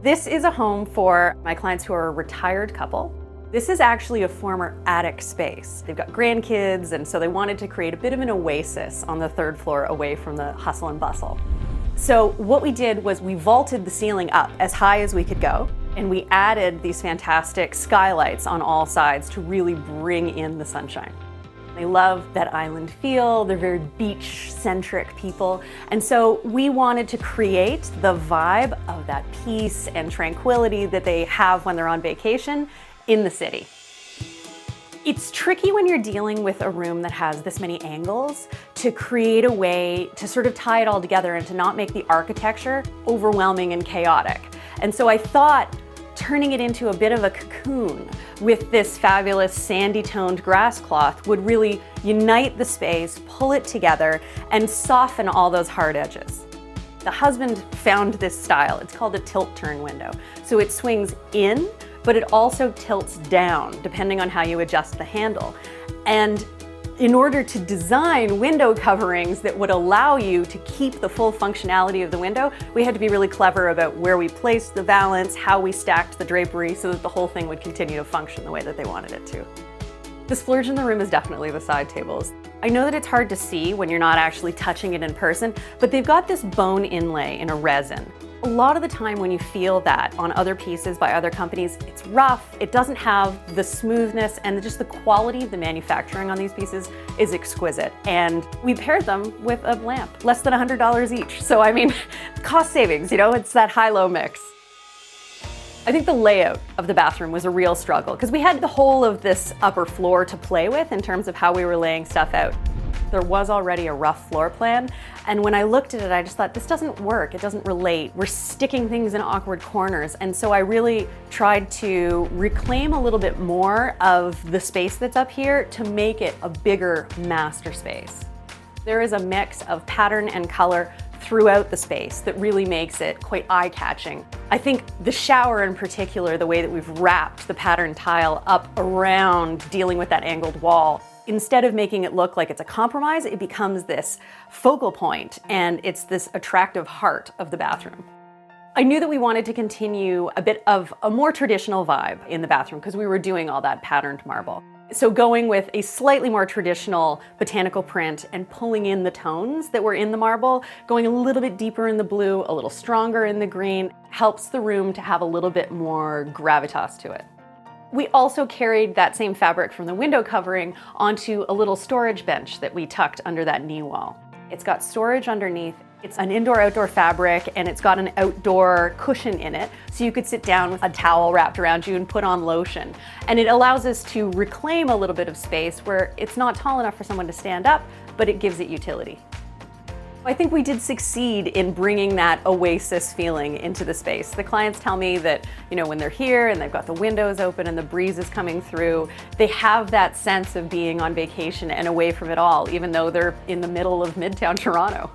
This is a home for my clients who are a retired couple. This is actually a former attic space. They've got grandkids, and so they wanted to create a bit of an oasis on the third floor away from the hustle and bustle. So what we did was we vaulted the ceiling up as high as we could go, and we added these fantastic skylights on all sides to really bring in the sunshine. They love that island feel, they're very beach-centric people, and so we wanted to create the vibe of that peace and tranquility that they have when they're on vacation in the city. It's tricky when you're dealing with a room that has this many angles to create a way to sort of tie it all together and to not make the architecture overwhelming and chaotic. And so I thought turning it into a bit of a cocoon with this fabulous sandy toned grass cloth would really unite the space, pull it together, and soften all those hard edges. The husband found this style. It's called a tilt-turn window. So it swings in, but it also tilts down depending on how you adjust the handle. And in order to design window coverings that would allow you to keep the full functionality of the window, we had to be really clever about where we placed the valance, how we stacked the drapery so that the whole thing would continue to function the way that they wanted it to. The splurge in the room is definitely the side tables. I know that it's hard to see when you're not actually touching it in person, but they've got this bone inlay in a resin. A lot of the time when you feel that on other pieces by other companies, it's rough, it doesn't have the smoothness, and just the quality of the manufacturing on these pieces is exquisite. And we paired them with a lamp, less than $100 each. So I mean, cost savings, it's that high-low mix. I think the layout of the bathroom was a real struggle because we had the whole of this upper floor to play with in terms of how we were laying stuff out. There was already a rough floor plan, and when I looked at it, I just thought, this doesn't work, it doesn't relate. We're sticking things in awkward corners, and so I really tried to reclaim a little bit more of the space that's up here to make it a bigger master space. There is a mix of pattern and color throughout the space that really makes it quite eye-catching. I think the shower in particular, the way that we've wrapped the pattern tile up around dealing with that angled wall, instead of making it look like it's a compromise, it becomes this focal point and it's this attractive heart of the bathroom. I knew that we wanted to continue a bit of a more traditional vibe in the bathroom because we were doing all that patterned marble. So going with a slightly more traditional botanical print and pulling in the tones that were in the marble, going a little bit deeper in the blue, a little stronger in the green, helps the room to have a little bit more gravitas to it. We also carried that same fabric from the window covering onto a little storage bench that we tucked under that knee wall. It's got storage underneath. It's an indoor-outdoor fabric, and it's got an outdoor cushion in it, so you could sit down with a towel wrapped around you and put on lotion. And it allows us to reclaim a little bit of space where it's not tall enough for someone to stand up, but it gives it utility. I think we did succeed in bringing that oasis feeling into the space. The clients tell me that, when they're here and they've got the windows open and the breeze is coming through, they have that sense of being on vacation and away from it all, even though they're in the middle of Midtown Toronto.